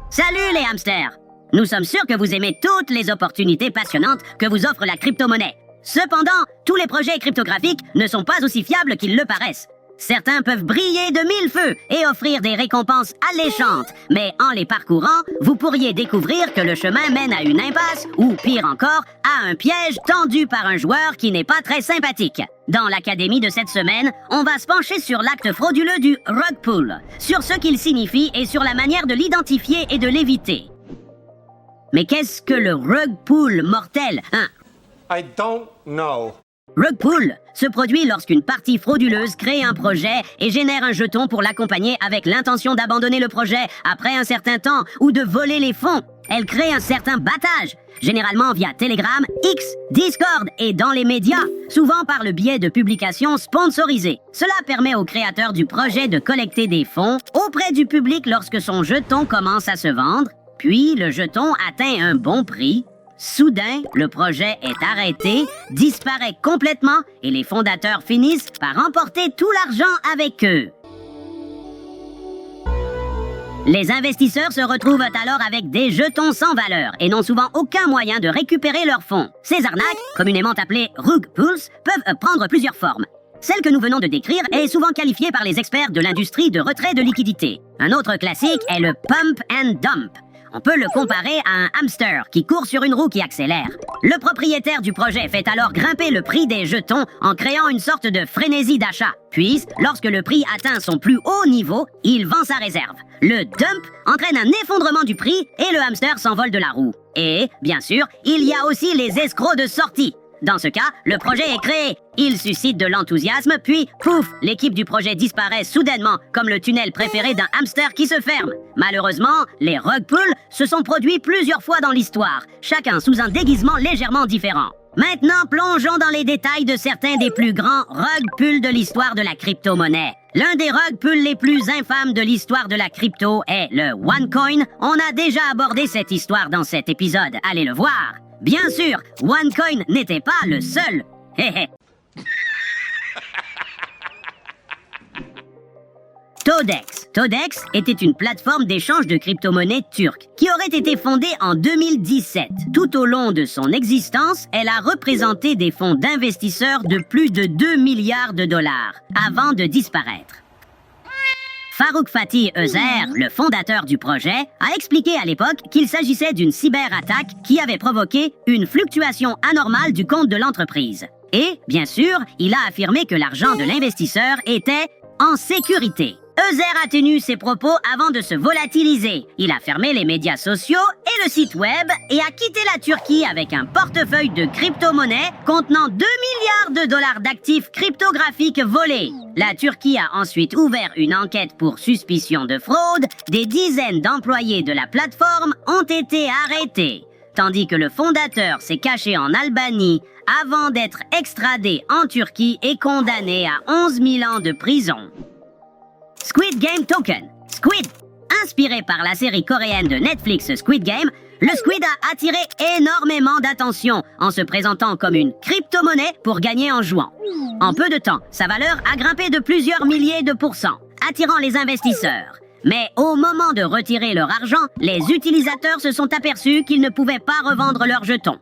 Salut les hamsters! Nous sommes sûrs que vous aimez toutes les opportunités passionnantes que vous offre la crypto-monnaie. Cependant, tous les projets cryptographiques ne sont pas aussi fiables qu'ils le paraissent. Certains peuvent briller de mille feux et offrir des récompenses alléchantes, mais en les parcourant, vous pourriez découvrir que le chemin mène à une impasse ou, pire encore, à un piège tendu par un joueur qui n'est pas très sympathique. Dans l'académie de cette semaine, on va se pencher sur l'acte frauduleux du rug pull, sur ce qu'il signifie et sur la manière de l'identifier et de l'éviter. Mais qu'est-ce que le rug pull mortel, hein? I don't know. Rug pull se produit lorsqu'une partie frauduleuse crée un projet et génère un jeton pour l'accompagner avec l'intention d'abandonner le projet après un certain temps ou de voler les fonds. Elle crée un certain battage, généralement via Telegram, X, Discord et dans les médias, souvent par le biais de publications sponsorisées. Cela permet au créateur du projet de collecter des fonds auprès du public lorsque son jeton commence à se vendre, puis le jeton atteint un bon prix. Soudain, le projet est arrêté, disparaît complètement et les fondateurs finissent par emporter tout l'argent avec eux. Les investisseurs se retrouvent alors avec des jetons sans valeur et n'ont souvent aucun moyen de récupérer leurs fonds. Ces arnaques, communément appelées rug pulls, peuvent prendre plusieurs formes. Celle que nous venons de décrire est souvent qualifiée par les experts de l'industrie de retrait de liquidités. Un autre classique est le pump and dump. On peut le comparer à un hamster qui court sur une roue qui accélère. Le propriétaire du projet fait alors grimper le prix des jetons en créant une sorte de frénésie d'achat. Puis, lorsque le prix atteint son plus haut niveau, il vend sa réserve. Le dump entraîne un effondrement du prix et le hamster s'envole de la roue. Et, bien sûr, il y a aussi les escrocs de sortie. Dans ce cas, le projet est créé, il suscite de l'enthousiasme, puis, pouf, l'équipe du projet disparaît soudainement, comme le tunnel préféré d'un hamster qui se ferme. Malheureusement, les rug pulls se sont produits plusieurs fois dans l'histoire, chacun sous un déguisement légèrement différent. Maintenant, plongeons dans les détails de certains des plus grands rug pulls de l'histoire de la crypto-monnaie. L'un des rug pulls les plus infâmes de l'histoire de la crypto est le OneCoin. On a déjà abordé cette histoire dans cet épisode, allez le voir. Bien sûr, OneCoin n'était pas le seul. Todex. Todex était une plateforme d'échange de crypto-monnaies turque qui aurait été fondée en 2017. Tout au long de son existence, elle a représenté des fonds d'investisseurs de plus de 2 milliards de dollars avant de disparaître. Farouk Fatih Özer, le fondateur du projet, a expliqué à l'époque qu'il s'agissait d'une cyberattaque qui avait provoqué une fluctuation anormale du compte de l'entreprise. Et, bien sûr, il a affirmé que l'argent de l'investisseur était en sécurité. Özer a tenu ses propos avant de se volatiliser. Il a fermé les médias sociaux et le site web et a quitté la Turquie avec un portefeuille de crypto-monnaies contenant 2 milliards de dollars d'actifs cryptographiques volés. La Turquie a ensuite ouvert une enquête pour suspicion de fraude. Des dizaines d'employés de la plateforme ont été arrêtés, tandis que le fondateur s'est caché en Albanie avant d'être extradé en Turquie et condamné à 11 000 ans de prison. Squid Game Token. Squid. Inspiré par la série coréenne de Netflix Squid Game, le Squid a attiré énormément d'attention en se présentant comme une crypto-monnaie pour gagner en jouant. En peu de temps, sa valeur a grimpé de plusieurs milliers de pourcents, attirant les investisseurs. Mais au moment de retirer leur argent, les utilisateurs se sont aperçus qu'ils ne pouvaient pas revendre leurs jetons.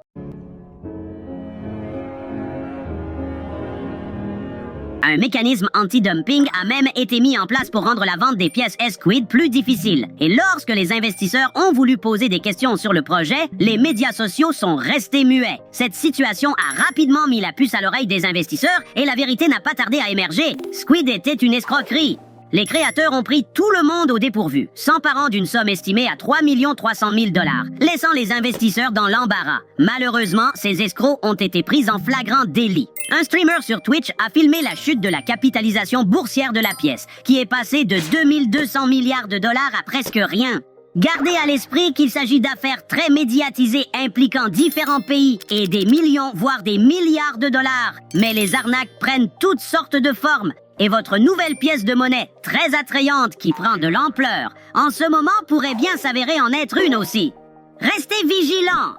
Un mécanisme anti-dumping a même été mis en place pour rendre la vente des pièces Squid plus difficile. Et lorsque les investisseurs ont voulu poser des questions sur le projet, les médias sociaux sont restés muets. Cette situation a rapidement mis la puce à l'oreille des investisseurs et la vérité n'a pas tardé à émerger. Squid était une escroquerie. Les créateurs ont pris tout le monde au dépourvu, s'emparant d'une somme estimée à 3 300 000 $, laissant les investisseurs dans l'embarras. Malheureusement, ces escrocs ont été pris en flagrant délit. Un streamer sur Twitch a filmé la chute de la capitalisation boursière de la pièce, qui est passée de 2200 milliards de dollars à presque rien. Gardez à l'esprit qu'il s'agit d'affaires très médiatisées impliquant différents pays et des millions, voire des milliards de dollars. Mais les arnaques prennent toutes sortes de formes. Et votre nouvelle pièce de monnaie, très attrayante, qui prend de l'ampleur, en ce moment pourrait bien s'avérer en être une aussi. Restez vigilants!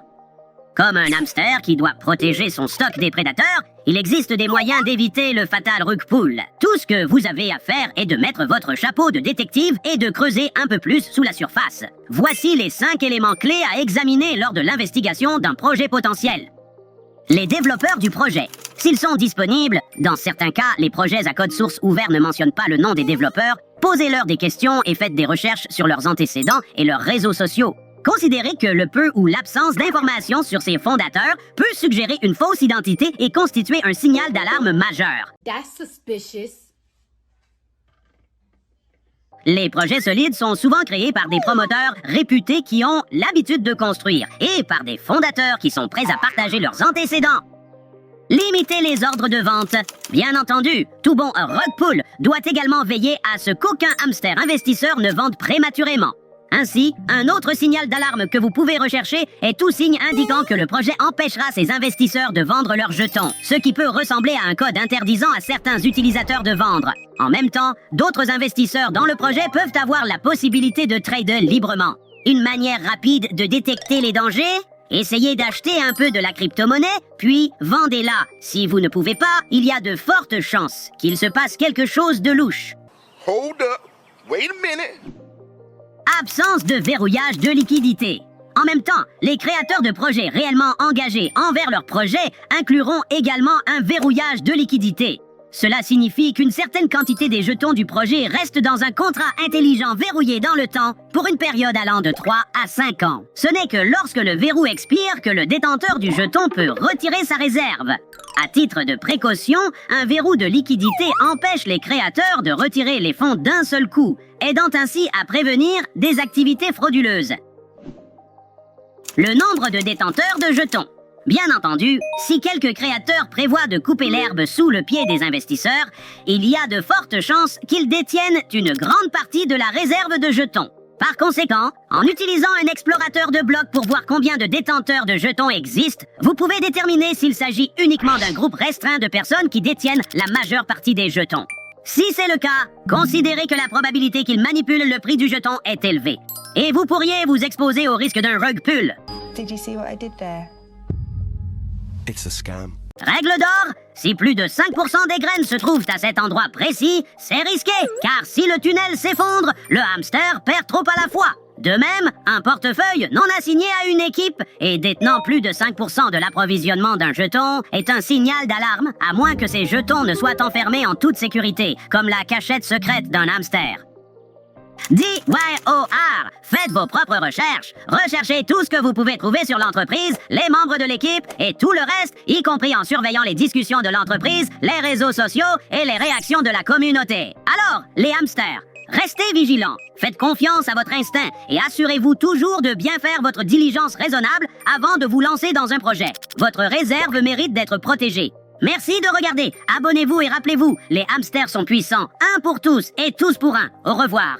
Comme un hamster qui doit protéger son stock des prédateurs, Il existe des moyens d'éviter le fatal rug pull. Tout ce que vous avez à faire est de mettre votre chapeau de détective et de creuser un peu plus sous la surface. Voici les 5 éléments clés à examiner lors de l'investigation d'un projet potentiel. Les développeurs du projet. S'ils sont disponibles, dans certains cas, les projets à code source ouvert ne mentionnent pas le nom des développeurs, posez-leur des questions et faites des recherches sur leurs antécédents et leurs réseaux sociaux. Considérez que le peu ou l'absence d'informations sur ses fondateurs peut suggérer une fausse identité et constituer un signal d'alarme majeur. That's suspicious. Les projets solides sont souvent créés par des promoteurs réputés qui ont l'habitude de construire et par des fondateurs qui sont prêts à partager leurs antécédents. Limitez les ordres de vente. Bien entendu, tout bon rug pull doit également veiller à ce qu'aucun hamster investisseur ne vende prématurément. Ainsi, un autre signal d'alarme que vous pouvez rechercher est tout signe indiquant que le projet empêchera ses investisseurs de vendre leurs jetons, ce qui peut ressembler à un code interdisant à certains utilisateurs de vendre. En même temps, d'autres investisseurs dans le projet peuvent avoir la possibilité de trader librement. Une manière rapide de détecter les dangers? Essayez d'acheter un peu de la crypto-monnaie, puis vendez-la. Si vous ne pouvez pas, il y a de fortes chances qu'il se passe quelque chose de louche. Hold up. Wait a minute. Absence de verrouillage de liquidité. En même temps, les créateurs de projets réellement engagés envers leur projet incluront également un verrouillage de liquidité. Cela signifie qu'une certaine quantité des jetons du projet reste dans un contrat intelligent verrouillé dans le temps pour une période allant de 3 à 5 ans. Ce n'est que lorsque le verrou expire que le détenteur du jeton peut retirer sa réserve. À titre de précaution, un verrou de liquidité empêche les créateurs de retirer les fonds d'un seul coup, aidant ainsi à prévenir des activités frauduleuses. Le nombre de détenteurs de jetons. Bien entendu, si quelques créateurs prévoient de couper l'herbe sous le pied des investisseurs, il y a de fortes chances qu'ils détiennent une grande partie de la réserve de jetons. Par conséquent, en utilisant un explorateur de blocs pour voir combien de détenteurs de jetons existent, vous pouvez déterminer s'il s'agit uniquement d'un groupe restreint de personnes qui détiennent la majeure partie des jetons. Si c'est le cas, considérez que la probabilité qu'ils manipulent le prix du jeton est élevée. Et vous pourriez vous exposer au risque d'un rug pull. Did you see what I did there? It's a scam. Règle d'or, si plus de 5% des graines se trouvent à cet endroit précis, c'est risqué, car si le tunnel s'effondre, le hamster perd trop à la fois. De même, un portefeuille non assigné à une équipe et détenant plus de 5% de l'approvisionnement d'un jeton est un signal d'alarme, à moins que ces jetons ne soient enfermés en toute sécurité, comme la cachette secrète d'un hamster. DYOR, faites vos propres recherches. Recherchez tout ce que vous pouvez trouver sur l'entreprise, les membres de l'équipe et tout le reste, y compris en surveillant les discussions de l'entreprise, les réseaux sociaux et les réactions de la communauté. Alors, les hamsters, restez vigilants, faites confiance à votre instinct et assurez-vous toujours de bien faire votre diligence raisonnable avant de vous lancer dans un projet. Votre réserve mérite d'être protégée. Merci de regarder, abonnez-vous et rappelez-vous, les hamsters sont puissants, un pour tous et tous pour un. Au revoir.